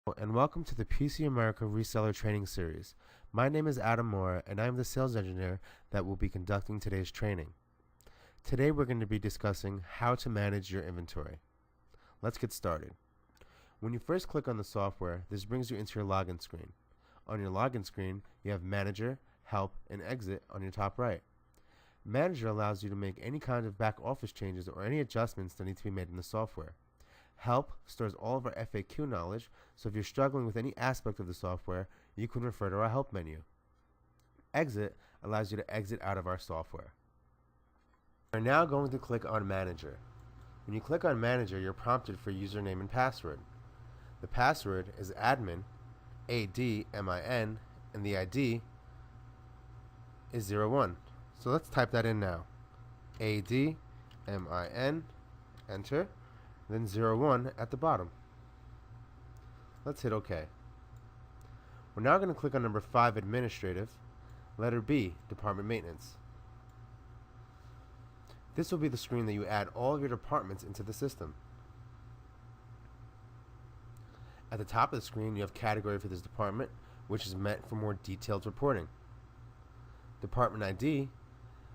And welcome to the PC America Reseller Training Series. My name is Adam Moore, and I am the sales engineer that will be conducting today's training. Today we're going to be discussing how to manage your inventory. Let's get started. When you first click on the software, this brings you into your login screen. On your login screen, you have Manager, Help, and Exit on your top right. Manager allows you to make any kind of back office changes or any adjustments that need to be made in the software. Help stores all of our FAQ knowledge, so if you're struggling with any aspect of the software, you can refer to our Help menu. Exit allows you to exit out of our software. We're now going to click on Manager. When you click on Manager, you're prompted for username and password. The password is admin, A-D-M-I-N, and the ID is 01. So let's type that in now. A-D-M-I-N, enter. Then 01 at the bottom. Let's hit OK. We're now going to click on number 5, Administrative, letter B, Department Maintenance. This will be the screen that you add all of your departments into the system. At the top of the screen, you have category for this department, which is meant for more detailed reporting. Department ID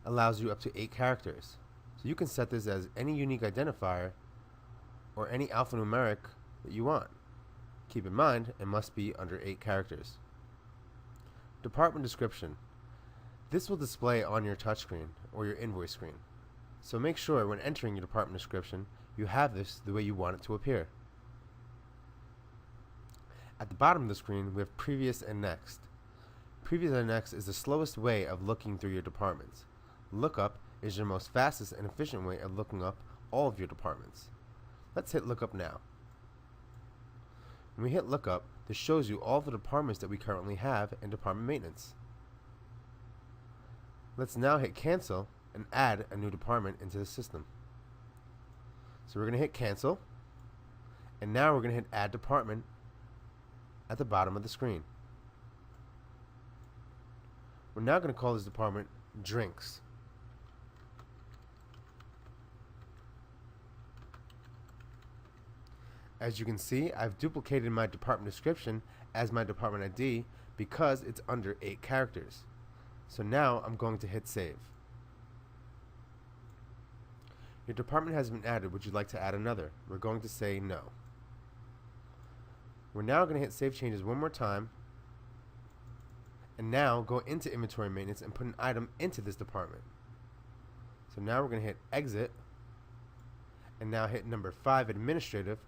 allows you up to 8 characters. So you can set this as any unique identifier or any alphanumeric that you want. Keep in mind, it must be under 8 characters. Department description. This will display on your touchscreen or your invoice screen. So make sure when entering your department description, you have this the way you want it to appear. At the bottom of the screen, we have Previous and Next. Previous and Next is the slowest way of looking through your departments. Lookup is your most fastest and efficient way of looking up all of your departments. Let's hit Lookup now. When we hit Lookup, this shows you all the departments that we currently have in Department Maintenance. Let's now hit Cancel and add a new department into the system. So we're going to hit Cancel, and now we're going to hit Add Department at the bottom of the screen. We're now going to call this department Drinks. As you can see, I've duplicated my department description as my department ID because it's under 8 characters. So now I'm going to hit Save. Your department has been added. Would you like to add another? We're going to say no. We're now going to hit Save Changes one more time, and now go into Inventory Maintenance and put an item into this department. So now we're going to hit Exit, and now hit number 5, Administrative,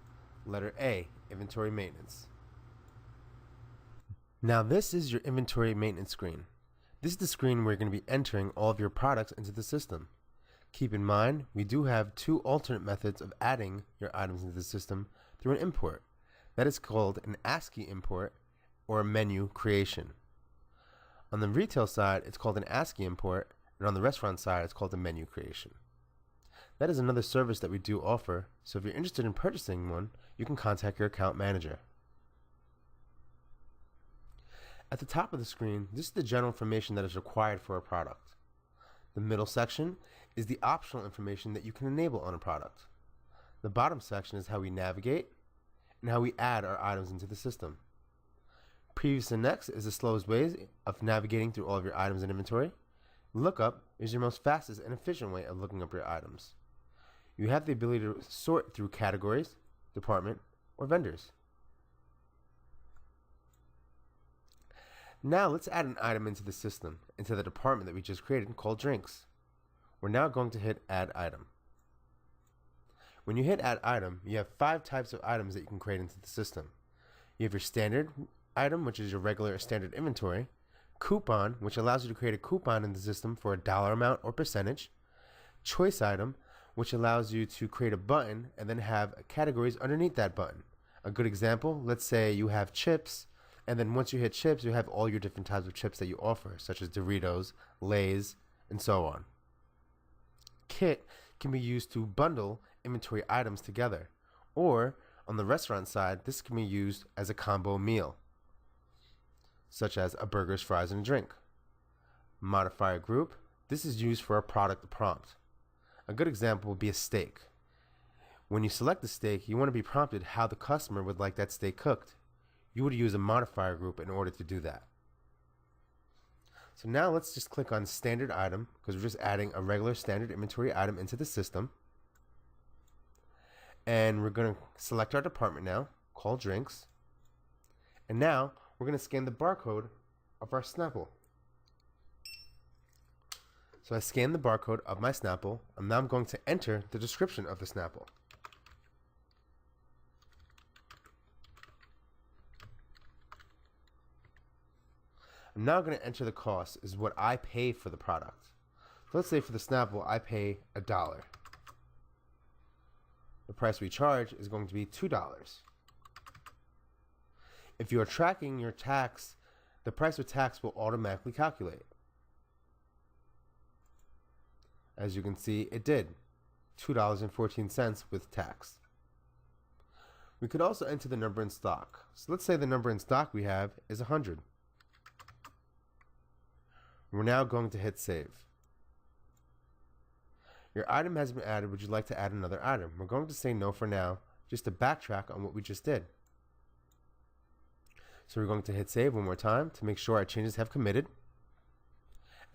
letter A, Inventory Maintenance. Now this is your Inventory Maintenance screen. This is the screen where you're going to be entering all of your products into the system. Keep in mind, we do have 2 alternate methods of adding your items into the system through an import. That is called an ASCII import or a menu creation. On the retail side, it's called an ASCII import, and on the restaurant side, it's called a menu creation. That is another service that we do offer, so if you're interested in purchasing one, you can contact your account manager. At the top of the screen, this is the general information that is required for a product. The middle section is the optional information that you can enable on a product. The bottom section is how we navigate and how we add our items into the system. Previous and Next is the slowest way of navigating through all of your items in inventory. Lookup is your most fastest and efficient way of looking up your items. You have the ability to sort through categories, department, or vendors. Now let's add an item into the system, into the department that we just created called Drinks. We're now going to hit Add Item. When you hit Add Item, you have 5 types of items that you can create into the system. You have your standard item, which is your regular standard inventory, coupon, which allows you to create a coupon in the system for a dollar amount or percentage, choice item, which allows you to create a button and then have categories underneath that button. A good example, let's say you have chips, and then once you hit chips, you have all your different types of chips that you offer, such as Doritos, Lay's, and so on. Kit can be used to bundle inventory items together, or on the restaurant side, this can be used as a combo meal, such as a burgers, fries, and a drink. Modifier Group, this is used for a product prompt. A good example would be a steak. When you select the steak, you want to be prompted how the customer would like that steak cooked. you would use a modifier group in order to do that. So now let's just click on standard item, because we're just adding a regular standard inventory item into the system. And we're going to select our department now, call drinks. And now we're going to scan the barcode of our Snapple. So I scan the barcode of my Snapple, and now I'm going to enter the description of the Snapple. I'm now going to enter the cost, is what I pay for the product. So let's say for the Snapple, I pay $1. The price we charge is going to be $2. If you are tracking your tax, the price with tax will automatically calculate. As you can see, it did. $2.14 with tax. We could also enter the number in stock. So let's say the number in stock we have is 100. We're now going to hit save. Your item has been added. Would you like to add another item? We're going to say no for now, just to backtrack on what we just did. So we're going to hit save one more time to make sure our changes have committed.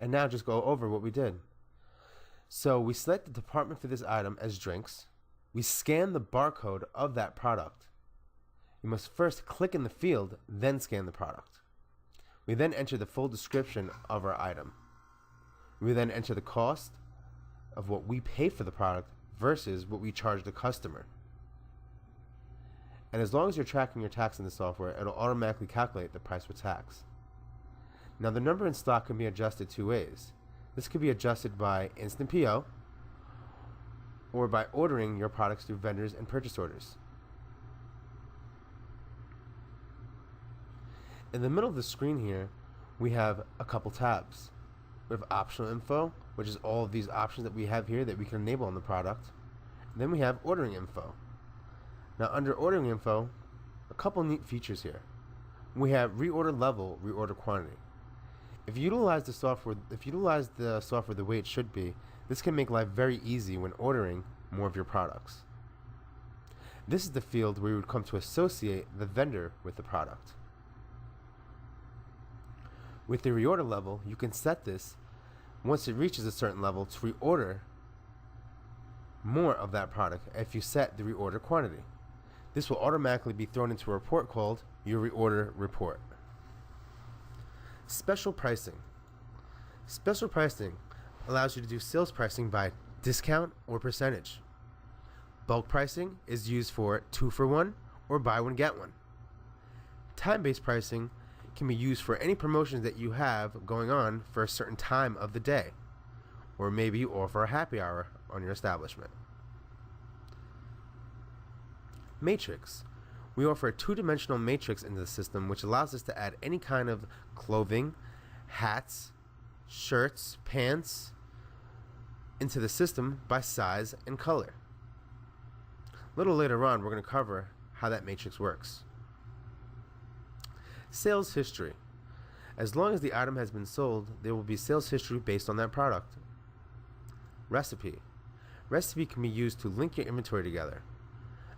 And now just go over what we did. So we select the department for this item as drinks. We scan the barcode of that product. You must first click in the field, then scan the product. We then enter the full description of our item. We then enter the cost of what we pay for the product versus what we charge the customer. And as long as you're tracking your tax in the software, it'll automatically calculate the price with tax. Now the number in stock can be adjusted two ways. This could be adjusted by instant PO or by ordering your products through vendors and purchase orders. In the middle of the screen here, we have a couple tabs. We have optional info, which is all of these options that we have here that we can enable on the product. And then we have ordering info. Now under ordering info, a couple neat features here. We have reorder level, reorder quantity. If you utilize the software the way it should be, this can make life very easy when ordering more of your products. This is the field where you would come to associate the vendor with the product. With the reorder level, you can set this once it reaches a certain level to reorder more of that product if you set the reorder quantity. This will automatically be thrown into a report called your reorder report. Special pricing. Special pricing allows you to do sales pricing by discount or percentage. Bulk pricing is used for 2 for 1 or buy one get one. Time-based pricing can be used for any promotions that you have going on for a certain time of the day, or maybe you offer a happy hour on your establishment. Matrix. We offer a two-dimensional matrix into the system, which allows us to add any kind of clothing, hats, shirts, pants into the system by size and color. A little later on, we're going to cover how that matrix works. Sales history. As long as the item has been sold, there will be sales history based on that product. Recipe. Recipe can be used to link your inventory together.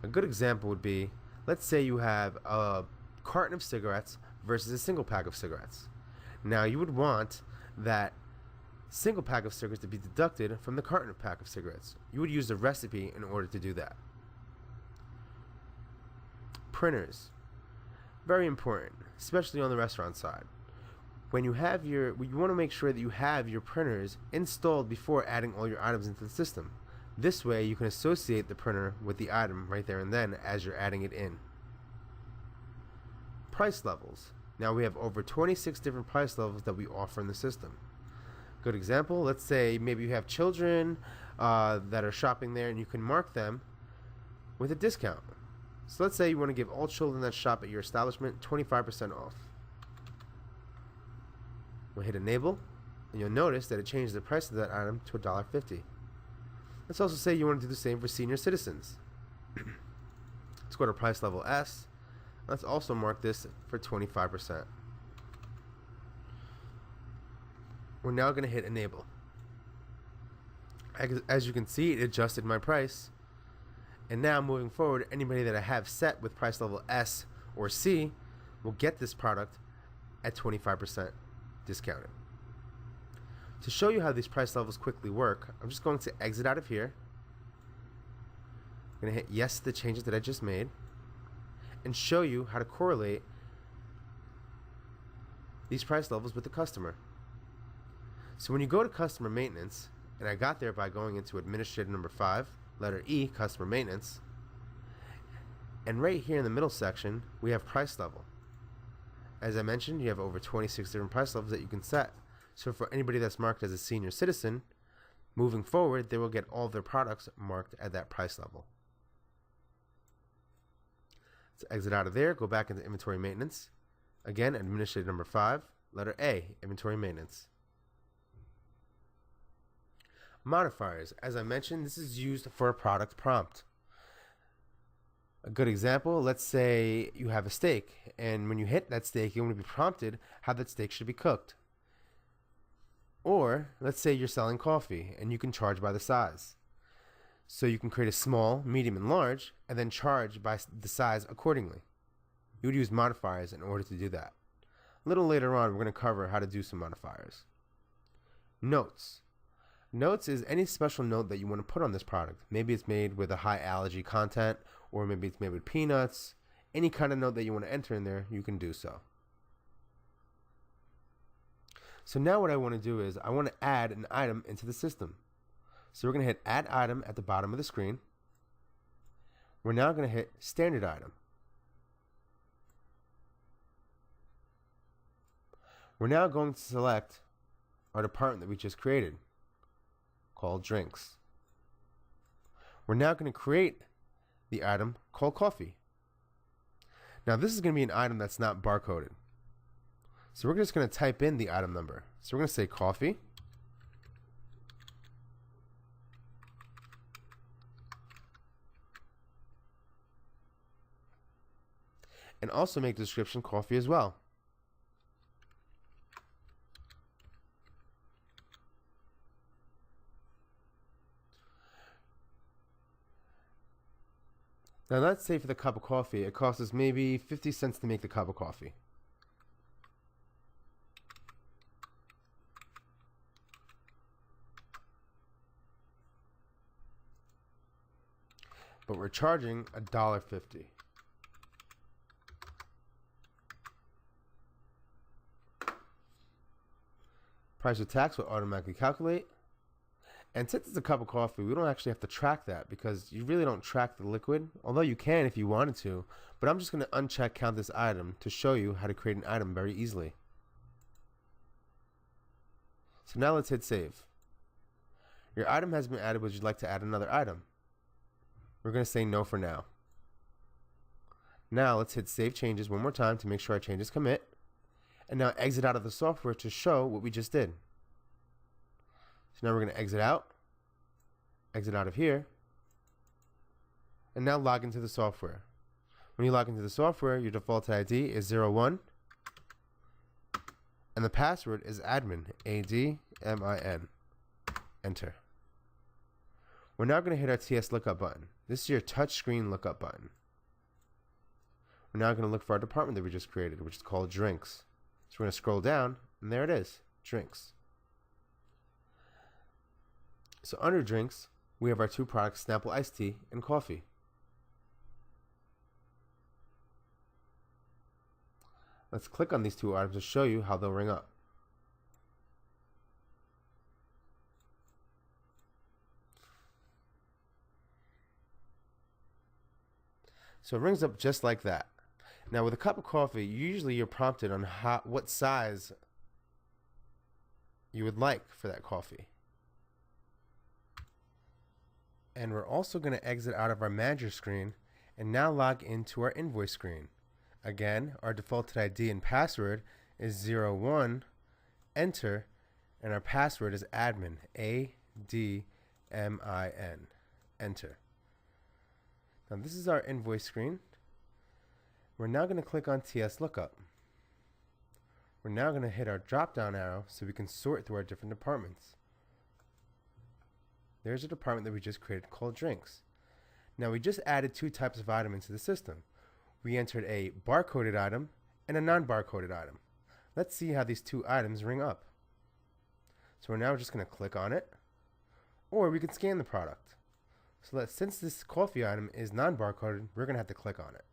A good example would be, let's say you have a carton of cigarettes versus a single pack of cigarettes. Now you would want that single pack of cigarettes to be deducted from the carton of pack of cigarettes. You would use the recipe in order to do that. Printers. Very important, especially on the restaurant side. When you want to make sure that you have your printers installed before adding all your items into the system. This way you can associate the printer with the item right there and then as you're adding it in. Price levels. Now we have over 26 different price levels that we offer in the system. Good example, let's say maybe you have children that are shopping there and you can mark them with a discount. So let's say you want to give all children that shop at your establishment 25% off. We'll hit enable, and you'll notice that it changes the price of that item to $1.50. Let's also say you want to do the same for senior citizens. Let's go to price level S. Let's also mark this for 25%. We're now going to hit enable. As you can see, it adjusted my price. And now moving forward, anybody that I have set with price level S or C will get this product at 25% discounted. To show you how these price levels quickly work, I'm just going to exit out of here. I'm going to hit yes to the changes that I just made and show you how to correlate these price levels with the customer. So when you go to customer maintenance, and I got there by going into administrative number 5, letter E, customer maintenance, and right here in the middle section we have price level. As I mentioned, you have over 26 different price levels that you can set. So for anybody that's marked as a senior citizen, moving forward, they will get all of their products marked at that price level. Let's exit out of there, go back into inventory maintenance. Again, administrative number 5, letter A, inventory maintenance. Modifiers. As I mentioned, this is used for a product prompt. A good example, let's say you have a steak, and when you hit that steak, you want to be prompted how that steak should be cooked. Or, let's say you're selling coffee, and you can charge by the size. So you can create a small, medium, and large, and then charge by the size accordingly. You would use modifiers in order to do that. A little later on, we're going to cover how to do some modifiers. Notes. Notes is any special note that you want to put on this product. Maybe it's made with a high allergy content, or maybe it's made with peanuts. Any kind of note that you want to enter in there, you can do so. So now what I want to do is I want to add an item into the system. So we're going to hit add item at the bottom of the screen. We're now going to hit standard item. We're now going to select our department that we just created, called drinks. We're now going to create the item called coffee. Now this is going to be an item that's not barcoded. So we're just going to type in the item number. So we're going to say coffee. And also make the description coffee as well. Now let's say for the cup of coffee, it costs us maybe 50 cents to make the cup of coffee. But we're charging $1.50. Price of tax will automatically calculate. And since it's a cup of coffee, we don't actually have to track that because you really don't track the liquid, although you can if you wanted to. But I'm just going to uncheck count this item to show you how to create an item very easily. So now let's hit save. Your item has been added. Would you like to add another item? We're going to say no for now. Now let's hit save changes one more time to make sure our changes commit. And now exit out of the software to show what we just did. So now we're going to exit out of here, and now log into the software. When you log into the software, your default ID is 01, and the password is admin, A-D-M-I-N. Enter. We're now going to hit our TS lookup button. This is your touchscreen lookup button. We're now going to look for our department that we just created, which is called drinks. So we're going to scroll down, and there it is, drinks. So under drinks, we have our two products, Snapple iced tea and coffee. Let's click on these two items to show you how they'll ring up. So it rings up just like that. Now with a cup of coffee, usually you're prompted on what size you would like for that coffee. And we're also going to exit out of our manager screen and now log into our invoice screen. Again, our defaulted ID and password is 01, enter, and our password is admin, A-D-M-I-N, enter. Now this is our invoice screen. We're now going to click on TS Lookup. We're now going to hit our drop down arrow so we can sort through our different departments. There's a department that we just created called drinks. Now we just added two types of item into the system. We entered a barcoded item and a non-barcoded item. Let's see how these two items ring up. So we're now just going to click on it, or we can scan the product. So since this coffee item is non-barcoded, we're going to have to click on it.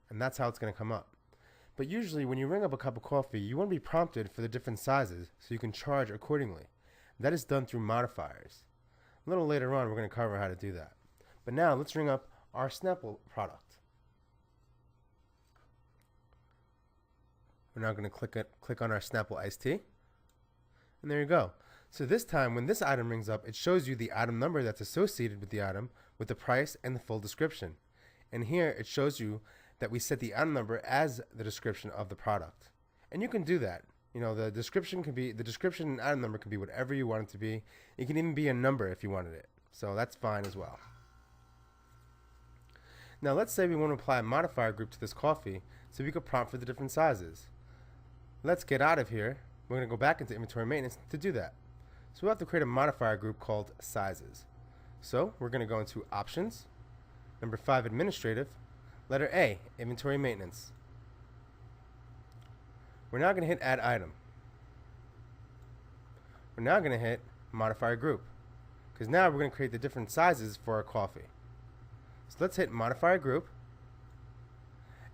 And that's how it's going to come up. But usually when you ring up a cup of coffee, you want to be prompted for the different sizes so you can charge accordingly. That is done through modifiers. A little later on, we're going to cover how to do that. But now let's ring up our Snapple product. We're now going to click on our Snapple iced tea. And there you go. So this time, when this item rings up, it shows you the item number that's associated with the item, with the price and the full description. And here it shows you that we set the item number as the description of the product. And you can do that. You know, the description and item number can be whatever you want it to be. It can even be a number if you wanted it. So that's fine as well. Now let's say we want to apply a modifier group to this coffee so we could prompt for the different sizes. Let's get out of here. We're going to go back into inventory maintenance to do that. So we'll have to create a modifier group called sizes. So we're going to go into options, number 5 administrative, letter A, inventory maintenance. We're now going to hit add item. We're now going to hit modifier group, because now we're going to create the different sizes for our coffee. So let's hit modifier group.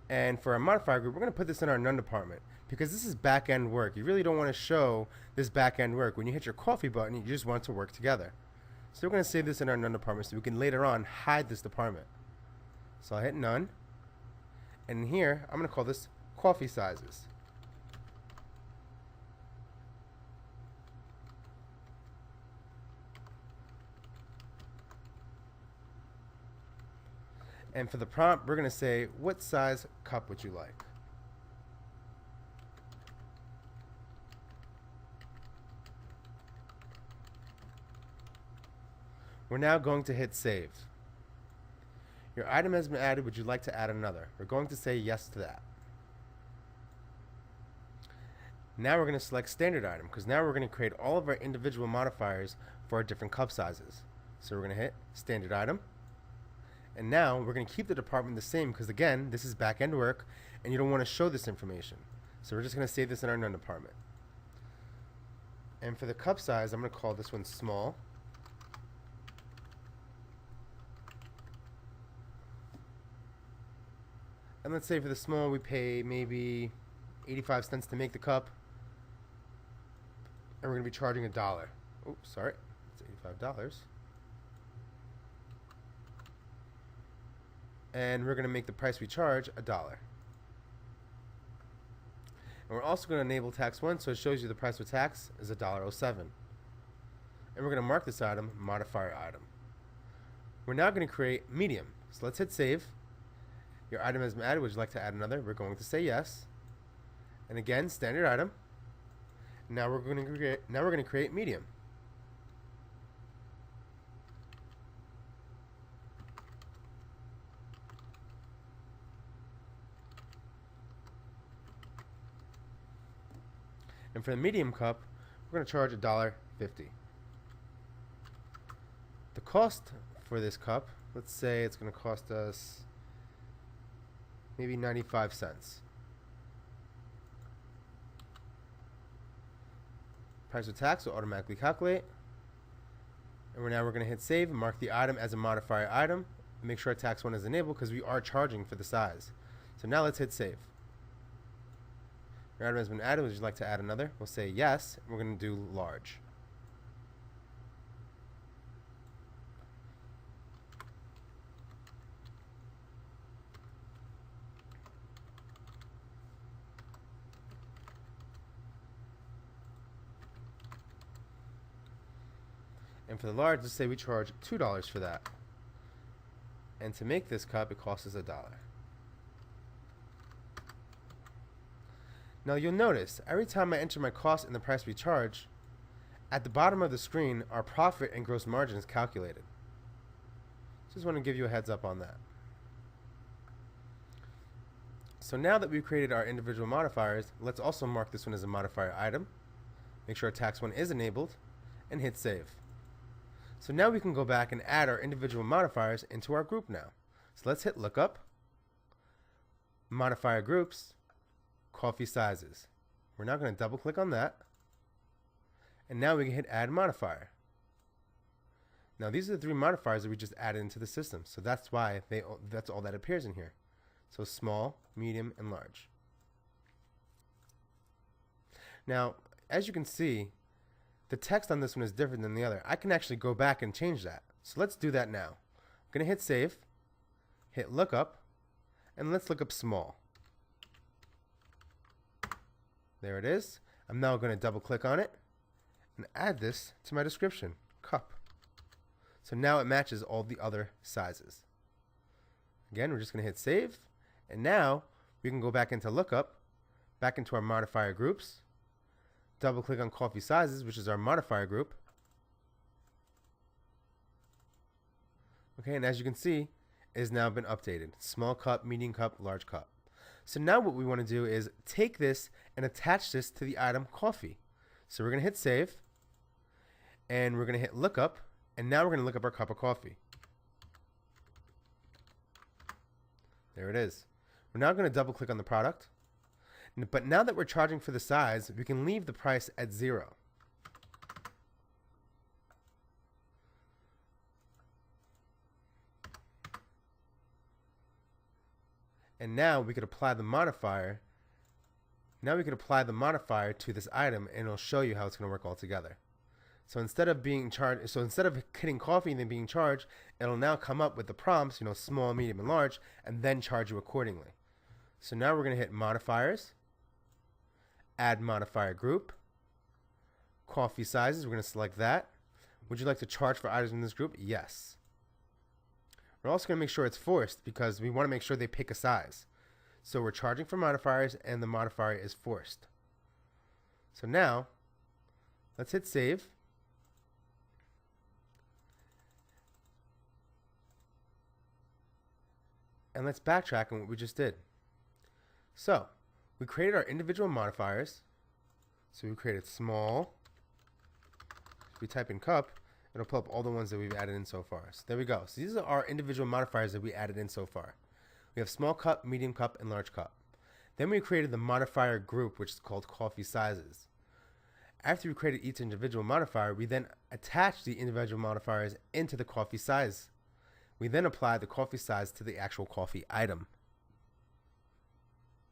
And for our modifier group, we're going to put this in our none department, because this is back-end work. You really don't want to show this back-end work. When you hit your coffee button, you just want it to work together. So we're going to save this in our none department so we can later on hide this department. So I'll hit none. And here, I'm going to call this coffee sizes. And for the prompt, we're going to say, what size cup would you like? We're now going to hit save. Your item has been added. Would you like to add another? We're going to say yes to that. Now we're going to select standard item, because now we're going to create all of our individual modifiers for our different cup sizes. So we're going to hit standard item. And now we're going to keep the department the same, because again, this is back-end work and you don't want to show this information. So we're just going to save this in our none department. And for the cup size, I'm going to call this one small. And let's say for the small, we pay maybe 85 cents to make the cup. And we're going to be charging $1. Oh, sorry. It's $85. And we're going to make the price we charge $1. And we're also going to enable tax 1, so it shows you the price with tax is $1.07. And we're going to mark this item modifier item. We're now going to create medium. So let's hit save. Your item has been added. Would you like to add another? We're going to say yes. And again, standard item. Now we're going to create medium. And for the medium cup, we're going to charge $1.50. The cost for this cup, let's say it's going to cost us maybe 95 cents. Price with tax will automatically calculate. And we're going to hit save and mark the item as a modifier item. Make sure tax 1 is enabled because we are charging for the size. So now let's hit save. Your item has been added. Would you like to add another? We'll say yes. We're going to do large. And for the large, let's say we charge $2 for that. And to make this cup, it costs us $1. Now you'll notice, every time I enter my cost and the price we charge, at the bottom of the screen, our profit and gross margin is calculated. Just want to give you a heads up on that. So now that we've created our individual modifiers, let's also mark this one as a modifier item. Make sure tax 1 is enabled, and hit save. So now we can go back and add our individual modifiers into our group now. So let's hit lookup. Modifier Groups, Coffee Sizes. We're now going to double click on that. And now we can hit Add Modifier. Now these are the 3 modifiers that we just added into the system. So that's why that's all that appears in here. So small, medium, and large. Now, as you can see, the text on this one is different than the other. I can actually go back and change that. So let's do that now. I'm going to hit Save, hit Lookup, and let's look up small. There it is. I'm now going to double click on it and add this to my description, cup. So now it matches all the other sizes. Again, we're just going to hit Save, and now we can go back into Lookup, back into our Modifier Groups, double click on Coffee Sizes, which is our modifier group. Okay, and as you can see, it has now been updated. Small cup, medium cup, large cup. So now what we want to do is take this and attach this to the item coffee. So we're going to hit Save, and we're going to hit Lookup, and now we're going to look up our cup of coffee. There it is. We're now going to double click on the product. But now that we're charging for the size, we can leave the price at 0. And now we could apply the modifier. Now we could apply the modifier to this item, and it'll show you how it's going to work all together. So instead of hitting coffee and then being charged, it'll now come up with the prompts, small, medium, and large, and then charge you accordingly. So now we're going to hit Modifiers, Add Modifier Group, Coffee Sizes. We're going to select that. Would you like to charge for items in this group? Yes. We're also going to make sure it's forced because we want to make sure they pick a size. So we're charging for modifiers, and the modifier is forced. So now, let's hit Save. And let's backtrack on what we just did. So, we created our individual modifiers. So we created small. If we type in cup, it'll pull up all the ones that we've added in so far. So there we go. So these are our individual modifiers that we added in so far. We have small cup, medium cup, and large cup. Then we created the modifier group, which is called coffee sizes. After we created each individual modifier, we then attached the individual modifiers into the coffee size. We then apply the coffee size to the actual coffee item.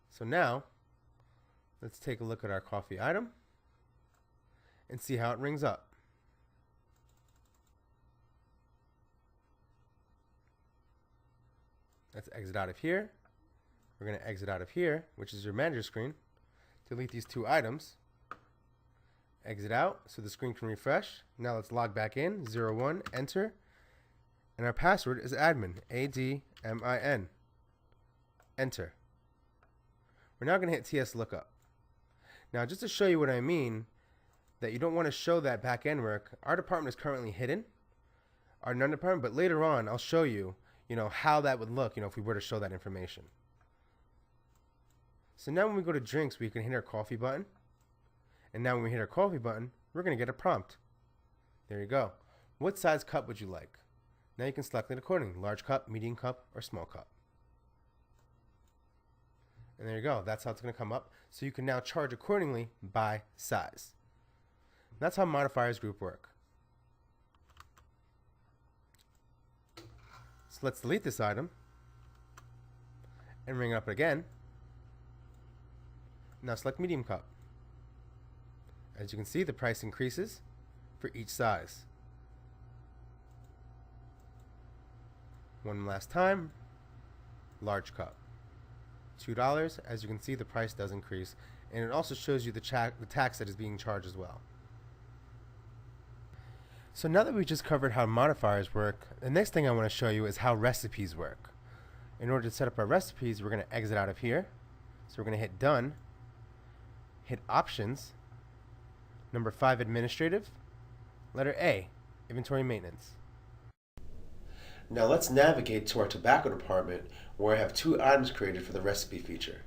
So now, let's take a look at our coffee item and see how it rings up. Let's exit out of here. We're going to exit out of here, which is your manager screen. Delete these 2 items. Exit out so the screen can refresh. Now let's log back in. 01, enter. And our password is admin, A-D-M-I-N. Enter. We're now going to hit TS Lookup. Now, just to show you what I mean, that you don't want to show that back-end work, our department is currently hidden, our non-department, but later on I'll show you, how that would look, if we were to show that information. So now when we go to drinks, we can hit our coffee button. And now when we hit our coffee button, we're going to get a prompt. There you go. What size cup would you like? Now you can select it accordingly. Large cup, medium cup, or small cup. And there you go. That's how it's going to come up. So you can now charge accordingly by size. That's how modifiers group work. So let's delete this item and ring it up again. Now select medium cup. As you can see, the price increases for each size. One last time, large cup. $2. As you can see, the price does increase, and it also shows you the tax that is being charged as well. So now that we just covered how modifiers work, the next thing I want to show you is how recipes work. In order to set up our recipes, we're going to exit out of here. So we're going to hit Done, hit Options, number 5, Administrative, letter A, Inventory Maintenance. Now let's navigate to our tobacco department, where I have 2 items created for the recipe feature.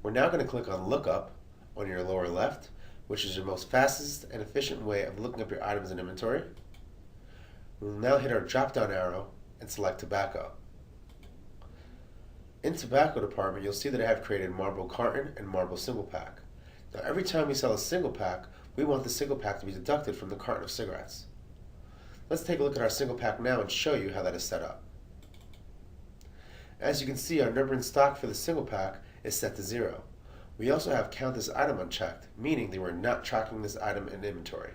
We're now going to click on Lookup on your lower left, which is your most fastest and efficient way of looking up your items in inventory. We'll now hit our drop-down arrow and select tobacco. In tobacco department, you'll see that I have created marble carton and marble single pack. Now every time we sell a single pack, we want the single pack to be deducted from the carton of cigarettes. Let's take a look at our single pack now and show you how that is set up. As you can see, our number in stock for the single pack is set to 0. We also have count this item unchecked, meaning that we're not tracking this item in inventory.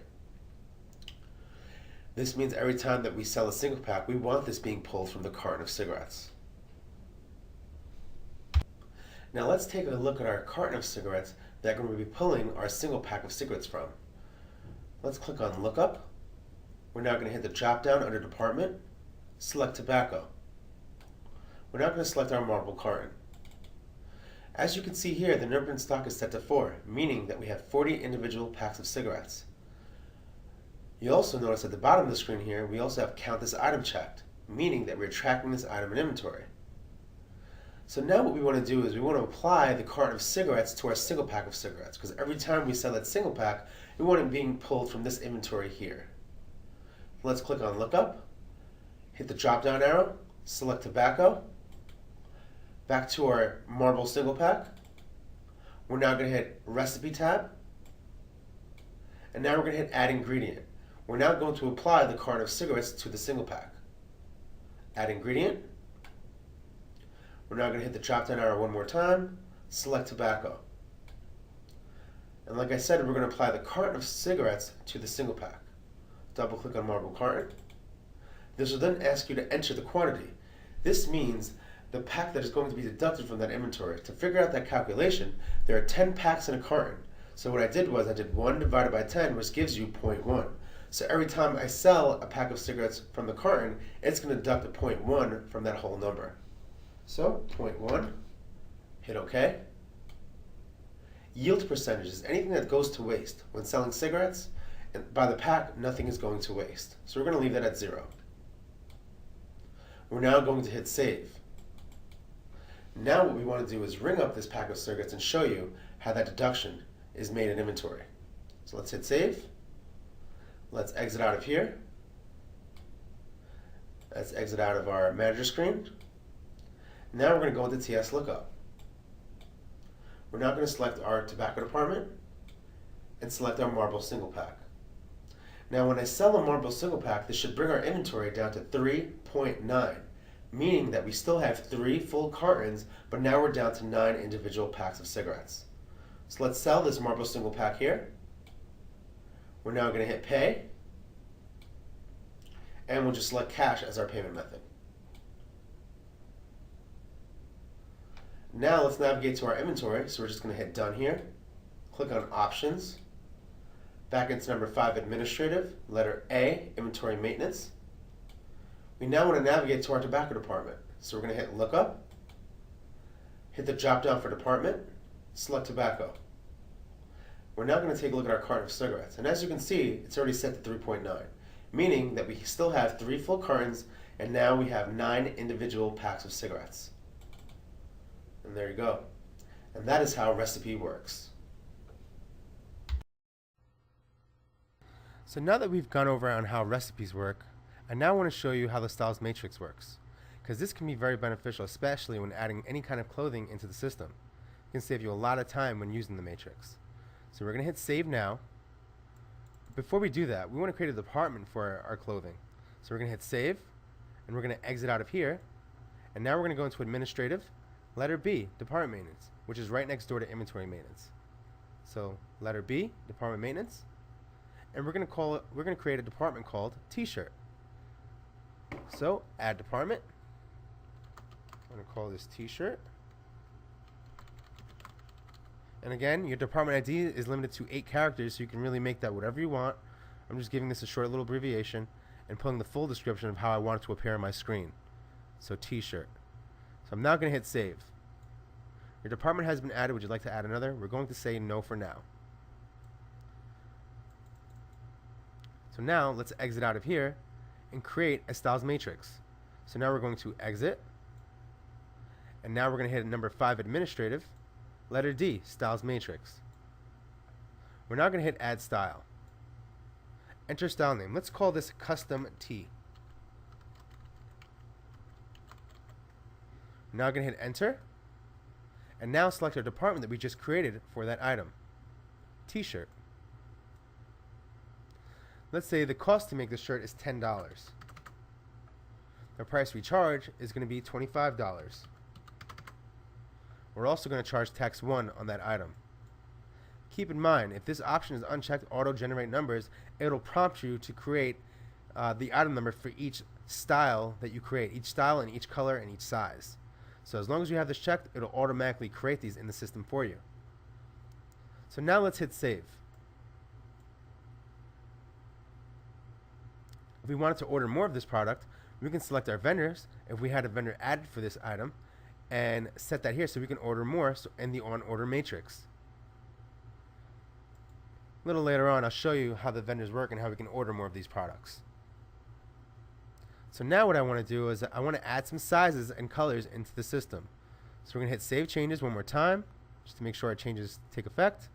This means every time that we sell a single pack, we want this being pulled from the carton of cigarettes. Now let's take a look at our carton of cigarettes that we're going to be pulling our single pack of cigarettes from. Let's click on Lookup. We're now going to hit the drop down under Department, select Tobacco. We're now going to select our marble carton. As you can see here, the number in stock is set to 4, meaning that we have 40 individual packs of cigarettes. You also notice at the bottom of the screen here, we also have count this item checked, meaning that we're tracking this item in inventory. So now what we want to do is we want to apply the carton of cigarettes to our single pack of cigarettes, because every time we sell that single pack, we want it being pulled from this inventory here. Let's click on Lookup, hit the drop down arrow, select Tobacco, back to our marble single pack. We're now going to hit Recipe tab, and now we're going to hit Add Ingredient. We're now going to apply the carton of cigarettes to the single pack. Add Ingredient. We're now going to hit the drop down arrow one more time, select Tobacco. And like I said, we're going to apply the carton of cigarettes to the single pack. Double click on marble carton. This will then ask you to enter the quantity. This means the pack that is going to be deducted from that inventory. To figure out that calculation, there are 10 packs in a carton. So what I did was I did 1 divided by 10, which gives you 0.1. So every time I sell a pack of cigarettes from the carton, it's going to deduct a 0.1 from that whole number. So 0.1, hit OK. Yield percentage is anything that goes to waste. When selling cigarettes, and by the pack, nothing is going to waste. So we're going to leave that at 0. We're now going to hit Save. Now what we want to do is ring up this pack of cigarettes and show you how that deduction is made in inventory. So let's hit Save. Let's exit out of here. Let's exit out of our manager screen. Now we're going to go into TS Lookup. We're now going to select our tobacco department and select our marble single pack. Now when I sell a marble single pack, this should bring our inventory down to 3.9, meaning that we still have 3 full cartons, but now we're down to 9 individual packs of cigarettes. So let's sell this marble single pack here. We're now going to hit Pay, and we'll just select cash as our payment method. Now let's navigate to our inventory, so we're just going to hit Done here, click on Options, back into number 5, Administrative, letter A, Inventory Maintenance. We now want to navigate to our tobacco department, so we're going to hit Lookup, hit the drop down for Department, select Tobacco. We're now going to take a look at our carton of cigarettes, and as you can see, it's already set to 3.9, meaning that we still have 3 full cartons, and now we have 9 individual packs of cigarettes. And there you go. And that is how Recipe works. So now that we've gone over on how recipes work, I now want to show you how the styles matrix works, because this can be very beneficial, especially when adding any kind of clothing into the system. It can save you a lot of time when using the matrix. So we're going to hit Save now. Before we do that, we want to create a department for our clothing. So we're going to hit Save, and we're going to exit out of here. And now we're going to go into Administrative, letter B, Department Maintenance, which is right next door to Inventory Maintenance. So letter B, Department Maintenance, and we're going to create a department called T-shirt. So add department. I'm going to call this T-shirt. And again, your department ID is limited to 8 characters, so you can really make that whatever you want. I'm just giving this a short little abbreviation and putting the full description of how I want it to appear on my screen. So T-shirt. So I'm now going to hit Save. Your department has been added. Would you like to add another? We're going to say no for now. So now let's exit out of here and create a styles matrix. So now we're going to exit, and now we're going to hit number 5, Administrative, letter D, styles matrix. We're now going to hit Add Style. Enter style name. Let's call this Custom T. Now I'm going to hit enter, and now select our department that we just created for that item, t-shirt. Let's say the cost to make this shirt is $10. The price we charge is going to be $25. We're also going to charge tax 1 on that item. Keep in mind, if this option is unchecked, auto-generate numbers, it'll prompt you to create the item number for each style that you create, each style and each color and each size. So as long as you have this checked, it'll automatically create these in the system for you. So now let's hit save. If we wanted to order more of this product, we can select our vendors if we had a vendor added for this item and set that here so we can order more in the on order matrix. A little later on, I'll show you how the vendors work and how we can order more of these products. So now what I want to do is I want to add some sizes and colors into the system. So we're going to hit Save Changes one more time, just to make sure our changes take effect.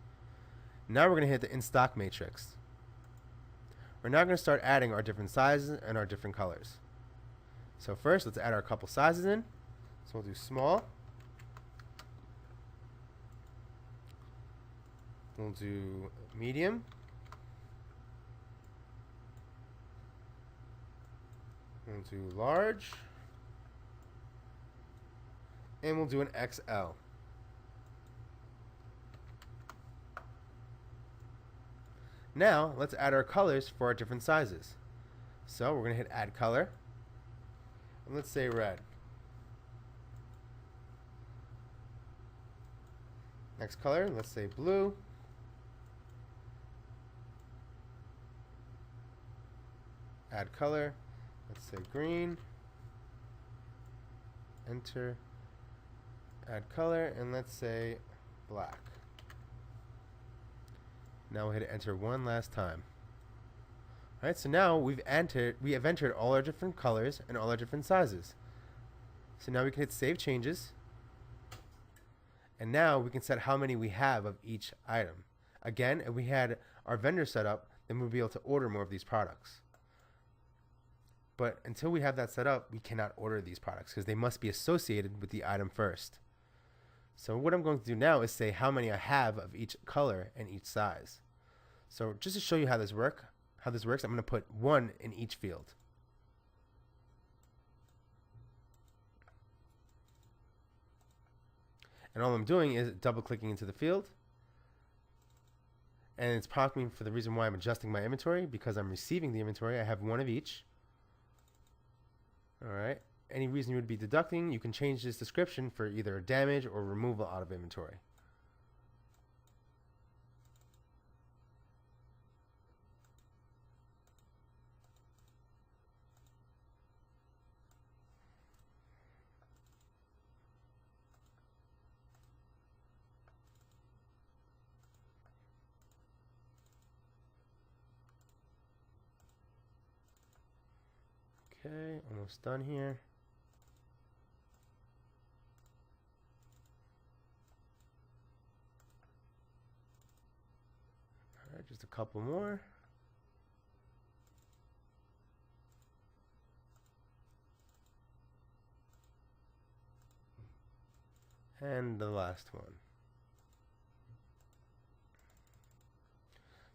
Now we're going to hit the In Stock matrix. We're now going to start adding our different sizes and our different colors. So first, let's add our couple sizes in. So we'll do small. We'll do medium. We'll do large. And we'll do an XL. Now, let's add our colors for our different sizes. So we're going to hit Add Color. And let's say red. Next color, let's say blue. Add color. Let's say green. Enter. Add color, and let's say black. Now we'll hit enter one last time. Alright, so now we have entered all our different colors and all our different sizes. So now we can hit Save Changes. And now we can set how many we have of each item. Again, if we had our vendor set up, then we'll be able to order more of these products. But until we have that set up, we cannot order these products because they must be associated with the item first. So what I'm going to do now is say how many I have of each color and each size. So just to show you how this works, I'm going to put 1 in each field. And all I'm doing is double clicking into the field. And it's prompting me for the reason why I'm adjusting my inventory, because I'm receiving the inventory. I have 1 of each. Alright. Any reason you would be deducting, you can change this description for either damage or removal out of inventory. Okay, almost done here. Alright, just a couple more. And the last one.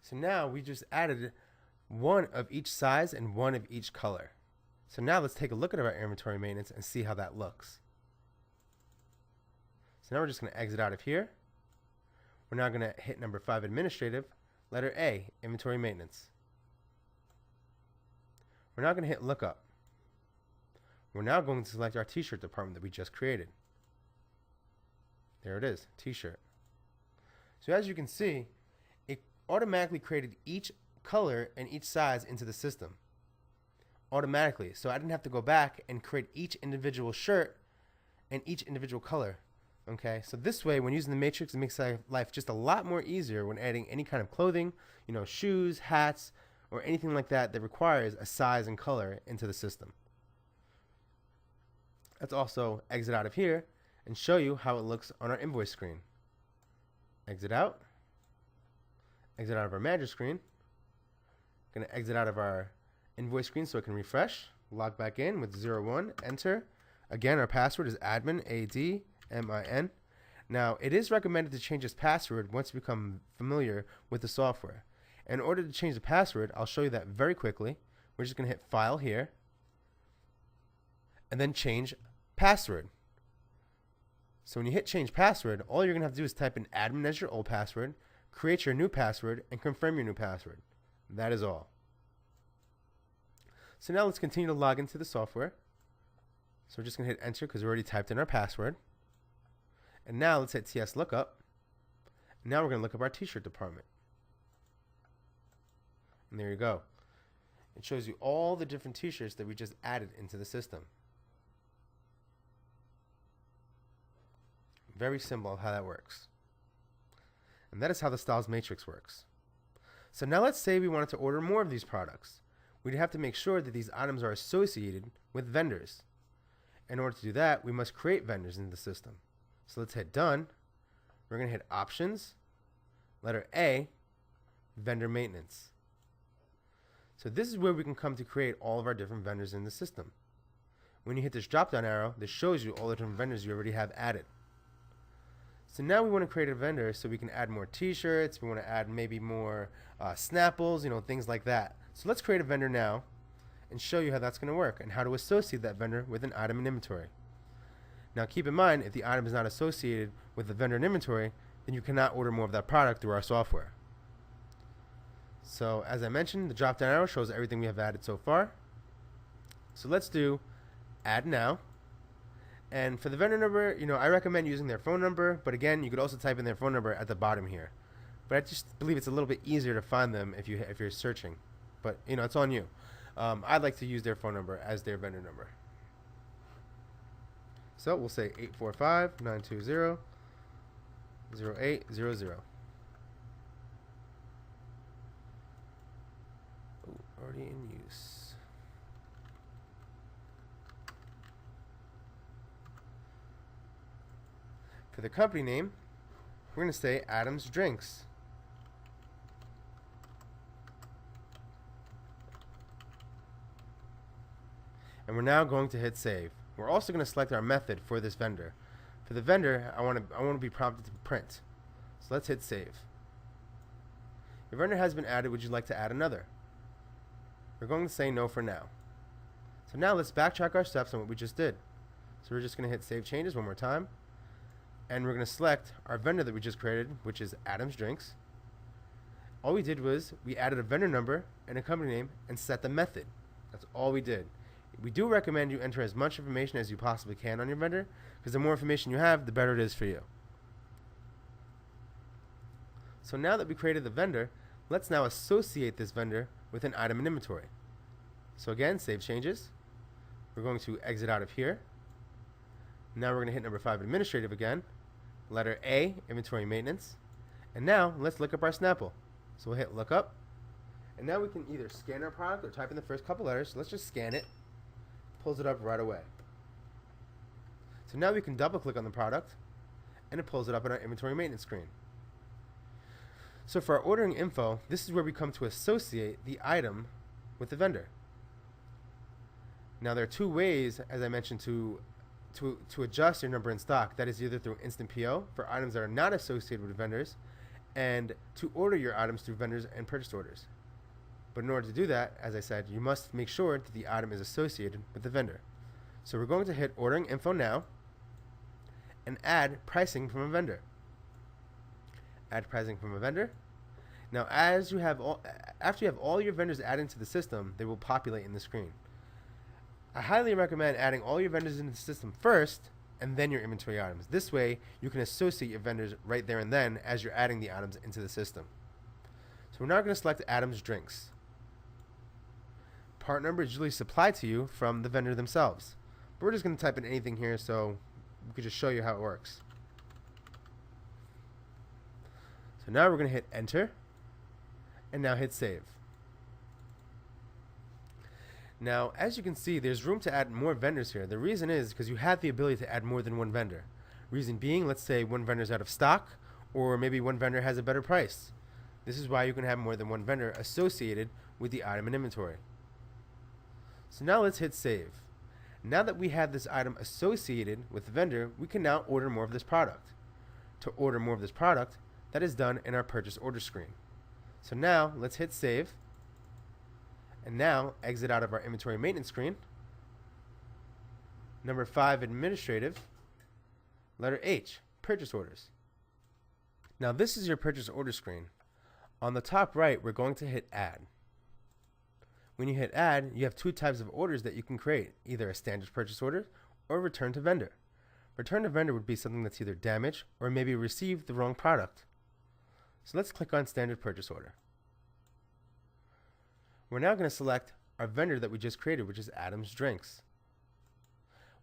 So now we just added 1 of each size and 1 of each color. So now let's take a look at our inventory maintenance and see how that looks. So now we're just going to exit out of here. We're now going to hit number 5, administrative, letter A, inventory maintenance. We're now going to hit lookup. We're now going to select our t-shirt department that we just created. There it is, t-shirt. So as you can see, it automatically created each color and each size into the system. Automatically. So I didn't have to go back and create each individual shirt and each individual color. Okay, so this way, when using the matrix, it makes life just a lot more easier when adding any kind of clothing, shoes, hats, or anything like that that requires a size and color into the system. Let's also exit out of here and show you how it looks on our invoice screen. Exit out of our manager screen. Going to exit out of our invoice screen so it can refresh. Log back in with 01, enter. Again, our password is admin, A-D-M-I-N. Now, it is recommended to change this password once you become familiar with the software. In order to change the password, I'll show you that very quickly. We're just going to hit File here, and then Change Password. So when you hit Change Password, all you're going to have to do is type in admin as your old password, create your new password, and confirm your new password. That is all. So now let's continue to log into the software. So we're just going to hit Enter because we already typed in our password. And now let's hit TS Lookup. Now we're going to look up our t-shirt department. And there you go. It shows you all the different t-shirts that we just added into the system. Very simple how that works. And that is how the styles matrix works. So now let's say we wanted to order more of these products. We'd have to make sure that these items are associated with vendors. In order to do that, we must create vendors in the system. So let's hit Done. We're going to hit Options, letter A, Vendor Maintenance. So this is where we can come to create all of our different vendors in the system. When you hit this drop-down arrow, this shows you all the different vendors you already have added. So now we want to create a vendor so we can add more t-shirts, we want to add maybe more Snapples, things like that. So let's create a vendor now and show you how that's going to work and how to associate that vendor with an item in inventory. Now keep in mind, if the item is not associated with the vendor in inventory, then you cannot order more of that product through our software. So as I mentioned, the drop down arrow shows everything we have added so far. So let's do Add Now. And for the vendor number, I recommend using their phone number, but again, you could also type in their phone number at the bottom here. But I just believe it's a little bit easier to find them if you're searching. But it's on you. I'd like to use their phone number as their vendor number. So we'll say 845-920-0800. Already in use. For the company name, we're going to say Adams Drinks. And we're now going to hit Save. We're also going to select our method for this vendor. For the vendor, I want to be prompted to print. So let's hit Save. Your vendor has been added. Would you like to add another? We're going to say no for now. So now let's backtrack our steps on what we just did. So we're just going to hit Save Changes one more time. And we're going to select our vendor that we just created, which is Adams Drinks. All we did was we added a vendor number and a company name and set the method. That's all we did. We do recommend you enter as much information as you possibly can on your vendor, because the more information you have, the better it is for you. So now that we created the vendor, let's now associate this vendor with an item in inventory. So again, Save Changes. We're going to exit out of here. Now we're going to hit number 5, Administrative again. Letter A, Inventory Maintenance. And now let's look up our Snapple. So we'll hit Lookup. And now we can either scan our product or type in the first couple letters. So let's just scan it. Pulls it up right away. So now we can double click on the product and it pulls it up in our inventory maintenance screen. So for our ordering info, this is where we come to associate the item with the vendor. Now there are two ways, as I mentioned, to adjust your number in stock. That is either through Instant PO for items that are not associated with vendors, and to order your items through vendors and purchase orders. But in order to do that, as I said, you must make sure that the item is associated with the vendor. So we're going to hit Ordering Info now and add pricing from a vendor. Add pricing from a vendor. Now, after you have all your vendors added into the system, they will populate in the screen. I highly recommend adding all your vendors into the system first and then your inventory items. This way, you can associate your vendors right there and then as you're adding the items into the system. So we're now going to select Adams Drinks. Part number is usually supplied to you from the vendor themselves. But we're just going to type in anything here so we can just show you how it works. So now we're going to hit Enter and now hit Save. Now, as you can see, there's room to add more vendors here. The reason is because you have the ability to add more than one vendor. Reason being, let's say one vendor is out of stock, or maybe one vendor has a better price. This is why you can have more than one vendor associated with the item in inventory. So now let's hit Save. Now that we have this item associated with the vendor, we can now order more of this product. To order more of this product, that is done in our purchase order screen. So now let's hit save, and now exit out of our inventory maintenance screen. Number 5, administrative. Letter H, purchase orders. Now this is your purchase order screen. On the top right, we're going to hit add. When you hit add, you have two types of orders that you can create, either a standard purchase order or return to vendor. Return to vendor would be something that's either damaged or maybe received the wrong product. So let's click on standard purchase order. We're now going to select our vendor that we just created, which is Adams Drinks.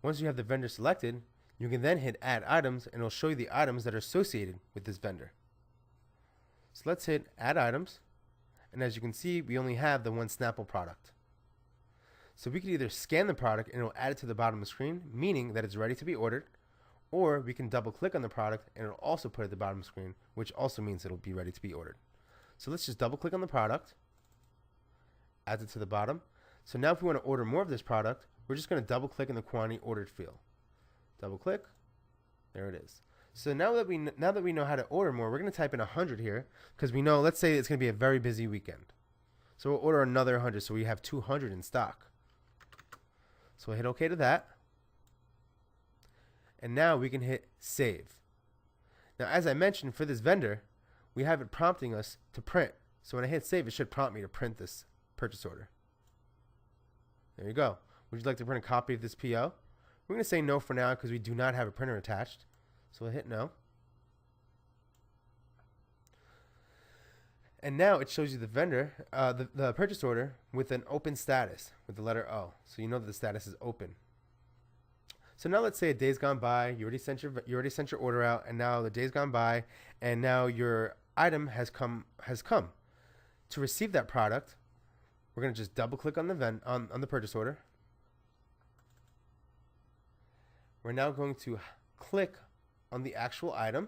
Once you have the vendor selected, you can then hit add items and it'll show you the items that are associated with this vendor. So let's hit add items, and as you can see, we only have the one Snapple product. So we could either scan the product and it'll add it to the bottom of the screen, meaning that it's ready to be ordered, or we can double click on the product and it'll also put it at the bottom of the screen, which also means it'll be ready to be ordered. So let's just double click on the product, add it to the bottom. So now if we want to order more of this product, we're just going to double click in the quantity ordered field. Double click, there it is. So now that we know how to order more, we're going to type in 100 here, because we know, let's say it's going to be a very busy weekend. So we'll order another 100, so we have 200 in stock. So we'll hit OK to that. And now we can hit save. Now as I mentioned, for this vendor, we have it prompting us to print. So when I hit save, it should prompt me to print this purchase order. There you go. Would you like to print a copy of this PO? We're going to say no for now because we do not have a printer attached. So we'll hit no. And now it shows you the vendor, the purchase order with an open status with the letter O. So you know that the status is open. So now let's say a day's gone by, you already sent your order out, and now the day's gone by, and now your item has come. To receive that product, we're going to just double click on the purchase order. We're now going to click on the actual item.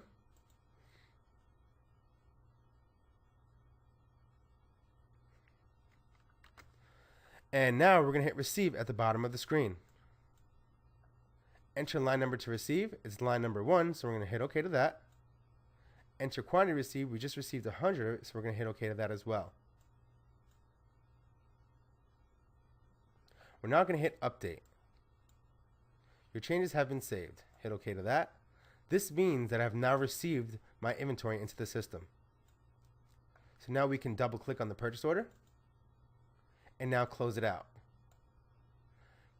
And now we're going to hit receive at the bottom of the screen. Enter line number to receive. It's line number 1, so we're going to hit OK to that. Enter quantity received. We just received 100, so we're going to hit OK to that as well. We're now going to hit update. Your changes have been saved. Hit OK to that. This means that I have now received my inventory into the system. So now we can double click on the purchase order and now close it out.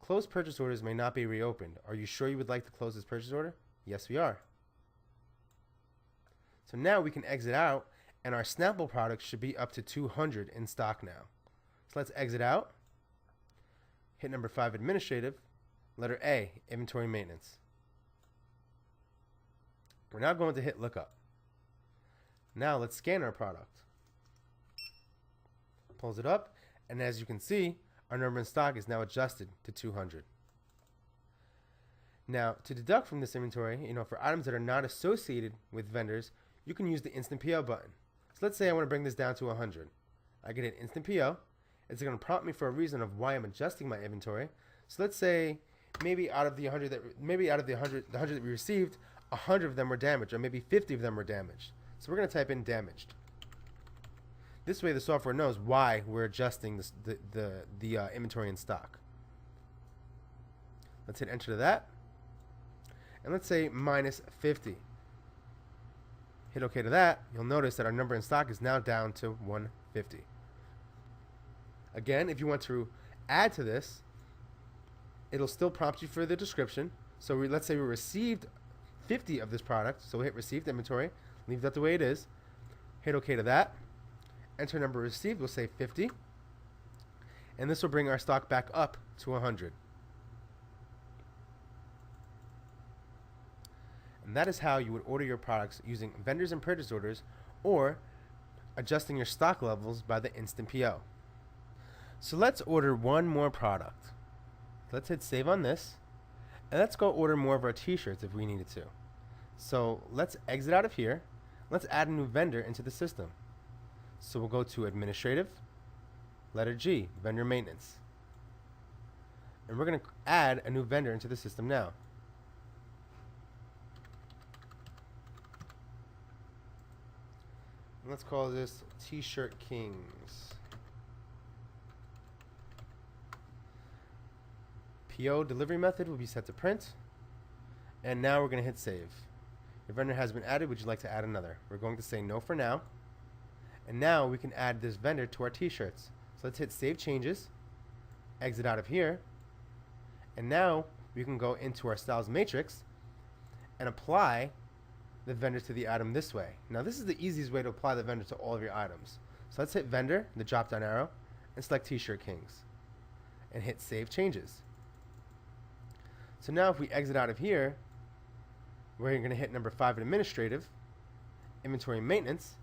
Closed purchase orders may not be reopened. Are you sure you would like to close this purchase order? Yes, we are. So now we can exit out, and our Snapple products should be up to 200 in stock now. So let's exit out. Hit number 5, administrative. Letter A, inventory maintenance. We're now going to hit lookup. Now let's scan our product. Pulls it up, and as you can see, our number in stock is now adjusted to 200. Now, to deduct from this inventory, for items that are not associated with vendors, you can use the Instant PO button. So let's say I want to bring this down to 100. I can hit Instant PO. It's going to prompt me for a reason of why I'm adjusting my inventory. So let's say maybe out of the 100 that we received, 100 of them were damaged, or maybe 50 of them were damaged. So we're going to type in damaged. This way the software knows why we're adjusting the inventory in stock. Let's hit enter to that. And let's say minus 50. Hit OK to that. You'll notice that our number in stock is now down to 150. Again, if you want to add to this, it'll still prompt you for the description. So let's say we received 50 of this product. So we'll hit received inventory. Leave that the way it is. Hit OK to that. Enter number received. We'll say 50. And this will bring our stock back up to 100. And that is how you would order your products using vendors and purchase orders, or adjusting your stock levels by the Instant PO. So let's order one more product. Let's hit save on this, and let's go order more of our t-shirts if we needed to. So let's exit out of here. Let's add a new vendor into the system. So we'll go to administrative, letter G, vendor maintenance. And we're going to add a new vendor into the system now. And let's call this T-Shirt Kings. PO delivery method will be set to print. And now we're going to hit save. Your vendor has been added. Would you like to add another? We're going to say no for now. And now we can add this vendor to our t-shirts. So let's hit save changes, exit out of here, and now we can go into our styles matrix and apply the vendor to the item this way. Now this is the easiest way to apply the vendor to all of your items. So let's hit vendor, the drop down arrow, and select T-Shirt Kings and hit save changes. So now if we exit out of here, we're going to hit number 5 in administrative, inventory maintenance,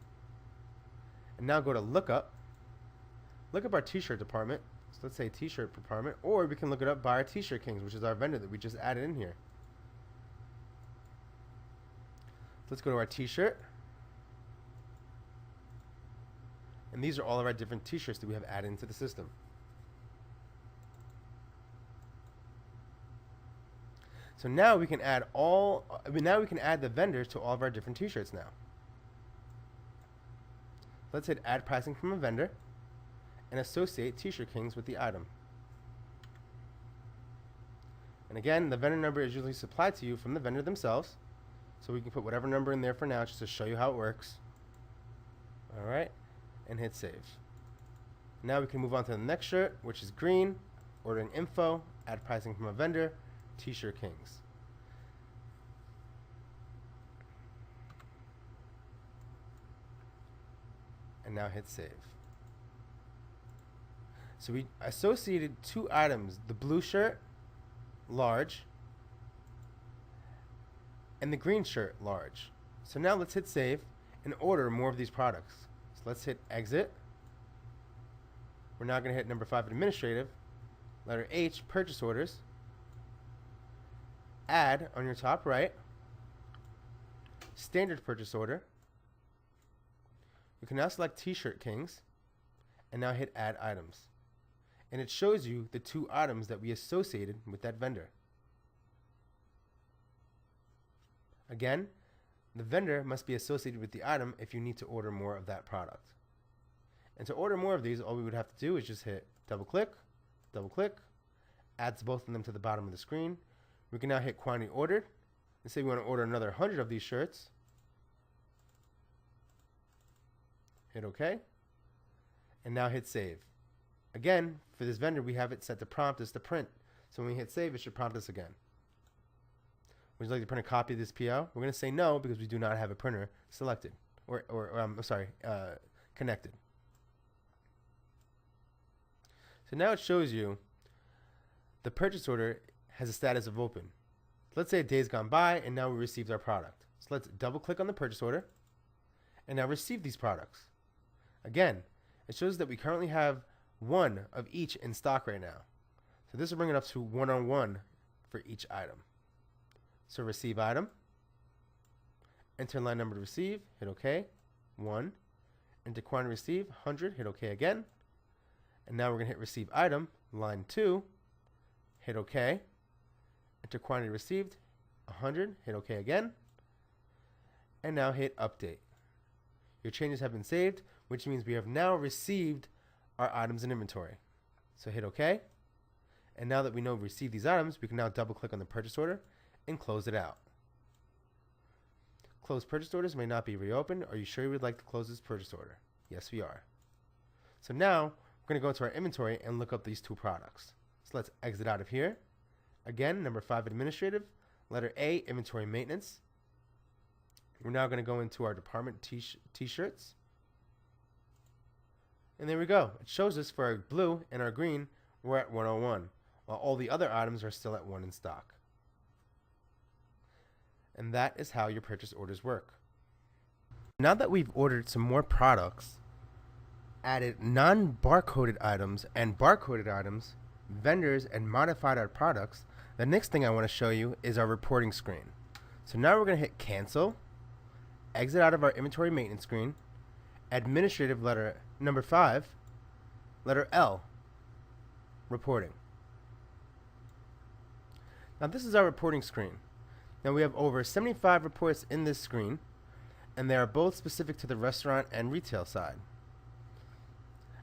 and now go to lookup. Look up our t-shirt department. So let's say t-shirt department, or we can look it up by our T-Shirt Kings, which is our vendor that we just added in here. Let's go to our t-shirt. And these are all of our different t-shirts that we have added into the system. So now we can add the vendors to all of our different t-shirts now. Let's hit add pricing from a vendor and associate T-Shirt Kings with the item. And again, the vendor number is usually supplied to you from the vendor themselves. So we can put whatever number in there for now just to show you how it works. Alright, and hit save. Now we can move on to the next shirt, which is green, ordering info, add pricing from a vendor, T-Shirt Kings. And now hit save. So we associated two items, the blue shirt, large, and the green shirt, large. So now let's hit save and order more of these products. So let's hit exit. We're now going to hit number 5 administrative, letter H, purchase orders, add on your top right, standard purchase order. You can now select T-Shirt Kings and now hit add items. And it shows you the two items that we associated with that vendor. Again, the vendor must be associated with the item if you need to order more of that product. And to order more of these, all we would have to do is just hit double click, adds both of them to the bottom of the screen. We can now hit quantity ordered and say we want to order another 100 of these shirts. Hit OK, and now hit save. Again, for this vendor, we have it set to prompt us to print. So when we hit save, it should prompt us again. Would you like to print a copy of this PO? We're going to say no because we do not have a printer selected connected. So now it shows you the purchase order has a status of open. So let's say a day's gone by and now we received our product. So let's double click on the purchase order and now receive these products. Again, it shows that we currently have one of each in stock right now. So this will bring it up to 1-on-1 for each item. So receive item, enter line number to receive, hit OK, 1, enter quantity receive, 100, hit OK again. And now we're going to hit receive item, line 2, hit OK, enter quantity received, 100, hit OK again. And now hit update. Your changes have been saved, which means we have now received our items in inventory. So hit OK. And now that we know we received these items, we can now double click on the purchase order and close it out. Closed purchase orders may not be reopened. Are you sure you would like to close this purchase order? Yes, we are. So now we're going to go into our inventory and look up these two products. So let's exit out of here. Again, number 5 administrative, letter A, inventory maintenance. We're now going to go into our department t-shirts. And there we go. It shows us for our blue and our green, we're at 101, while all the other items are still at 1 in stock. And that is how your purchase orders work. Now that we've ordered some more products, added non-barcoded items and barcoded items, vendors, and modified our products, the next thing I want to show you is our reporting screen. So now we're going to hit cancel, exit out of our inventory maintenance screen, administrative letter number 5, letter L, reporting. Now this is our reporting screen. Now we have over 75 reports in this screen, and they are both specific to the restaurant and retail side.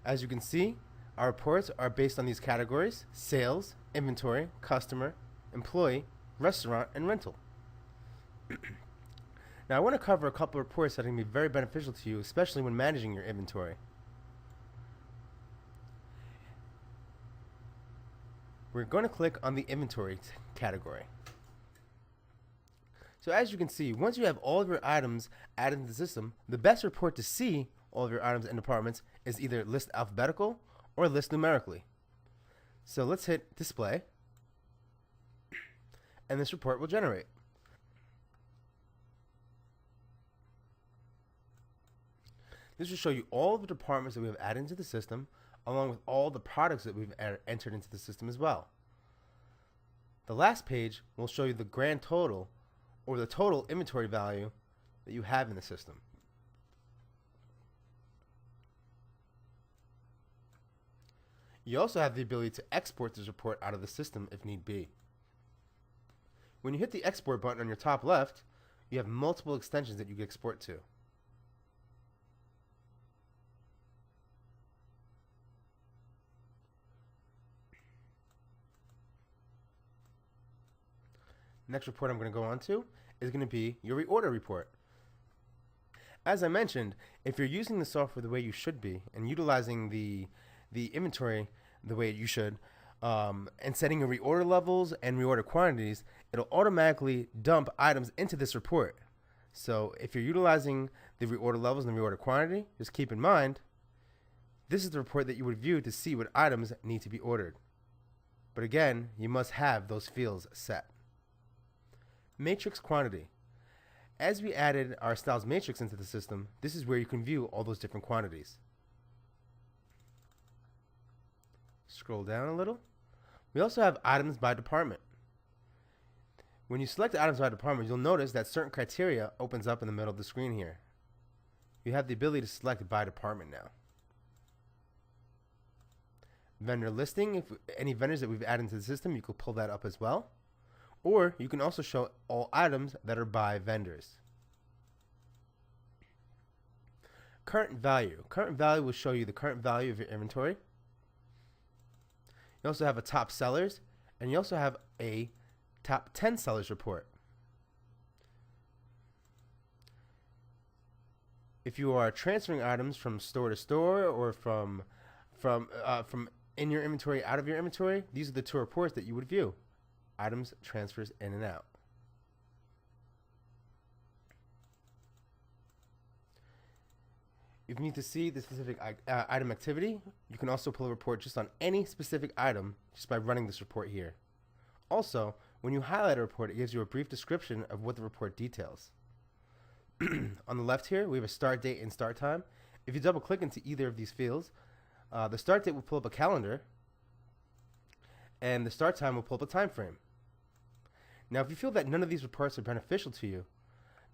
As you can see, our reports are based on these categories: sales, inventory, customer, employee, restaurant, and rental. Now I want to cover a couple of reports that are going to be very beneficial to you, especially when managing your inventory. We're going to click on the inventory category. So as you can see, once you have all of your items added to the system, the best report to see all of your items and departments is either list alphabetical or list numerically. So let's hit display, and this report will generate. This will show you all of the departments that we have added into the system, along with all the products that we've entered into the system as well. The last page will show you the grand total, or the total inventory value that you have in the system. You also have the ability to export this report out of the system if need be. When you hit the export button on your top left, you have multiple extensions that you can export to. Next report I'm going to go on to is going to be your reorder report. As I mentioned, if you're using the software the way you should be and utilizing the inventory the way you should, and setting your reorder levels and reorder quantities, it'll automatically dump items into this report. So if you're utilizing the reorder levels and the reorder quantity, just keep in mind, this is the report that you would view to see what items need to be ordered. But again, you must have those fields set. Matrix quantity. As we added our styles matrix into the system, this is where you can view all those different quantities. Scroll down a little. We also have items by department. When you select items by department, you'll notice that certain criteria opens up in the middle of the screen here. You have the ability to select by department now. Vendor listing. If any vendors that we've added into the system, you could pull that up as well. Or you can also show all items that are by vendors. Current value. Current value will show you the current value of your inventory. You also have a top sellers, and you also have a top 10 sellers report. If you are transferring items from store to store or from in your inventory out of your inventory, these are the two reports that you would view. Items, transfers in and out. If you need to see the specific item activity, you can also pull a report just on any specific item just by running this report here. Also, when you highlight a report, it gives you a brief description of what the report details. On the left here, we have a start date and start time. If you double click into either of these fields, the start date will pull up a calendar, and the start time will pull up a time frame. Now, if you feel that none of these reports are beneficial to you,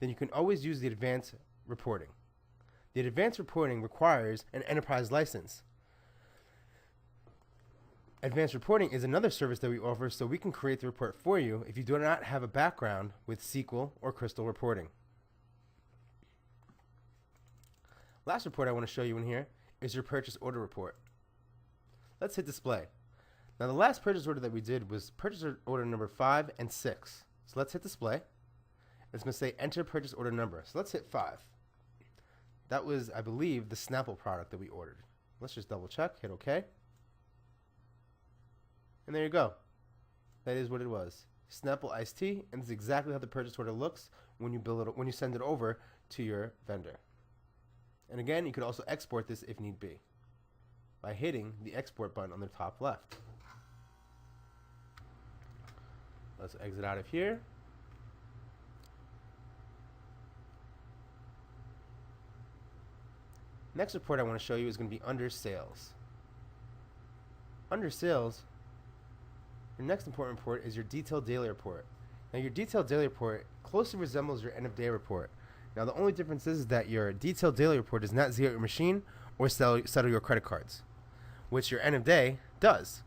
then you can always use the advanced reporting. The advanced reporting requires an enterprise license. Advanced reporting is another service that we offer, so we can create the report for you if you do not have a background with SQL or Crystal reporting. Last report I want to show you in here is your purchase order report. Let's hit display. Now the last purchase order that we did was purchase order number 5 and 6. So let's hit display. It's going to say enter purchase order number. So let's hit 5. That was, I believe, the Snapple product that we ordered. Let's just double check, hit OK. And there you go. That is what it was. Snapple iced tea, and this is exactly how the purchase order looks when you send it over to your vendor. And again, you could also export this if need be by hitting the export button on the top left. Let's exit out of here. Next report I want to show you is going to be under sales. Under sales, your next important report is your detailed daily report. Now your detailed daily report closely resembles your end of day report. Now the only difference is that your detailed daily report does not zero your machine or settle your credit cards, which your end of day does.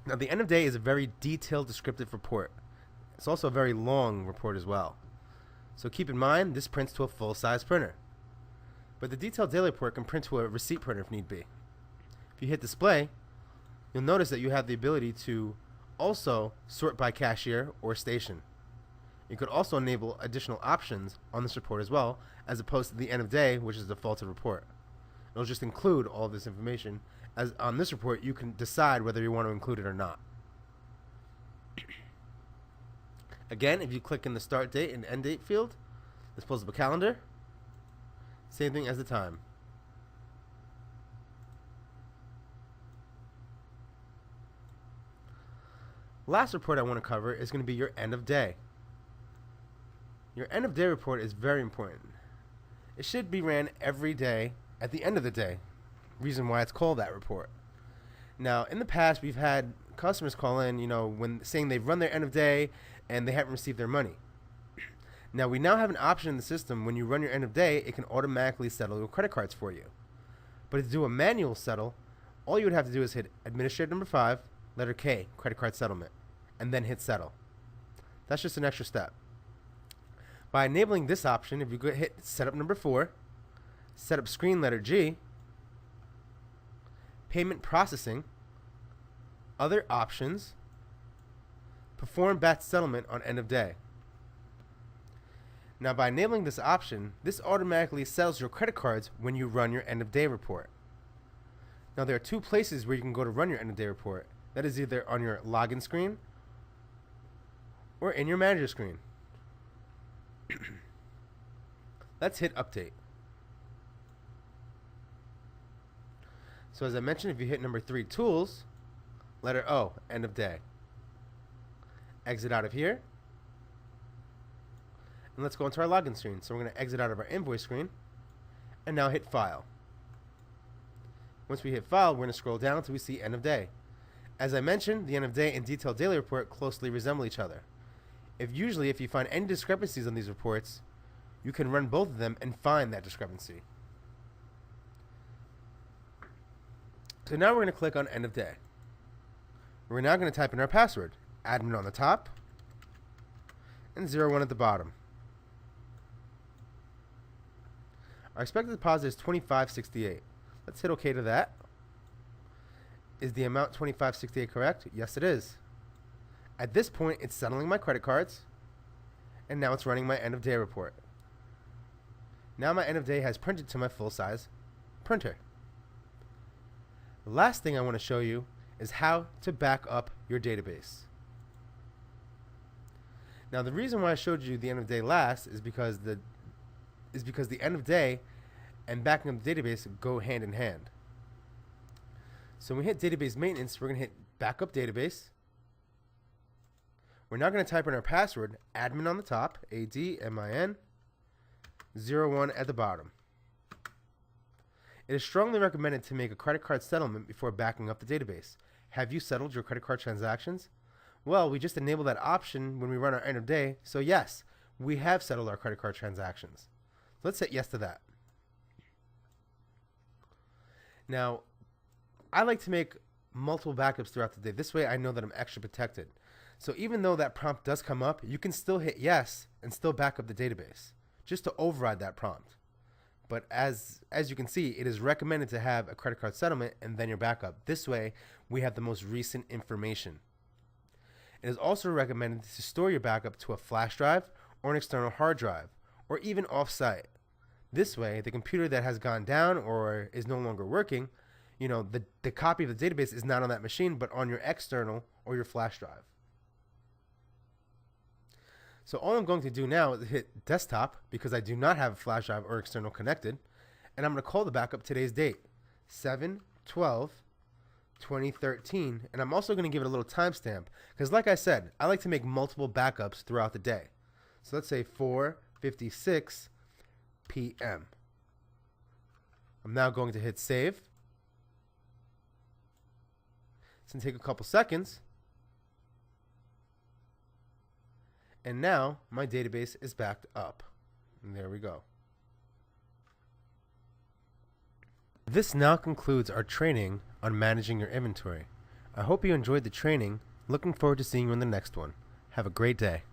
Now, the end of day is a very detailed descriptive report. It's also a very long report as well. So keep in mind, this prints to a full-size printer. But the detailed daily report can print to a receipt printer if need be. If you hit display, you'll notice that you have the ability to also sort by cashier or station. You could also enable additional options on this report as well, as opposed to the end of day, which is the defaulted report. It'll just include all of this information. As on this report, you can decide whether you want to include it or not. Again, if you click in the start date and end date field, this pulls up a calendar. Same thing as the time. Last report I want to cover is going to be your end of day. Your end of day report is very important. It should be ran every day at the end of the day. Reason why it's called that report. Now, in the past, we've had customers call in, when saying they've run their end of day and they haven't received their money. Now, we now have an option in the system. When you run your end of day, it can automatically settle your credit cards for you. But to do a manual settle, all you would have to do is hit administrator number 5, letter K, credit card settlement, and then hit settle. That's just an extra step. By enabling this option, if you go hit setup number 4, setup screen letter G, payment processing, other options, perform batch settlement on end of day. Now, by enabling this option, this automatically settles your credit cards when you run your end of day report. Now, there are two places where you can go to run your end of day report. That is either on your login screen or in your manager screen. Let's hit update. So as I mentioned, if you hit number 3, tools, letter O, end of day. Exit out of here. And let's go into our login screen. So we're going to exit out of our invoice screen and now hit file. Once we hit file, we're going to scroll down until we see end of day. As I mentioned, the end of day and detailed daily report closely resemble each other. If you find any discrepancies on these reports, you can run both of them and find that discrepancy. So now we're going to click on end of day. We're now going to type in our password, admin on the top and 01 at the bottom. Our expected deposit is $25.68. Let's hit OK to that. Is the amount $25.68 correct? Yes, it is. At this point, it's settling my credit cards, and now it's running my end of day report. Now my end of day has printed to my full-size printer. The last thing I want to show you is how to back up your database. Now, the reason why I showed you the end of day last is because the end of day and backing up the database go hand in hand. So when we hit database maintenance, we're going to hit backup database. We're now going to type in our password, admin on the top, ADMIN, 01 at the bottom. It is strongly recommended to make a credit card settlement before backing up the database. Have you settled your credit card transactions? Well, we just enabled that option when we run our end of day, so yes, we have settled our credit card transactions. Let's hit yes to that. Now, I like to make multiple backups throughout the day. This way I know that I'm extra protected. So even though that prompt does come up, you can still hit yes and still back up the database, just to override that prompt. But as you can see, it is recommended to have a credit card settlement and then your backup. This way, we have the most recent information. It is also recommended to store your backup to a flash drive or an external hard drive, or even off-site. This way, the computer that has gone down or is no longer working, the copy of the database is not on that machine, but on your external or your flash drive. So all I'm going to do now is hit desktop, because I do not have a flash drive or external connected, and I'm going to call the backup today's date, 7/12/2013, and I'm also going to give it a little timestamp, because like I said, I like to make multiple backups throughout the day. So let's say 4:56 p.m. I'm now going to hit save. It's going to take a couple seconds. And now my database is backed up. And there we go. This now concludes our training on managing your inventory. I hope you enjoyed the training. Looking forward to seeing you in the next one. Have a great day.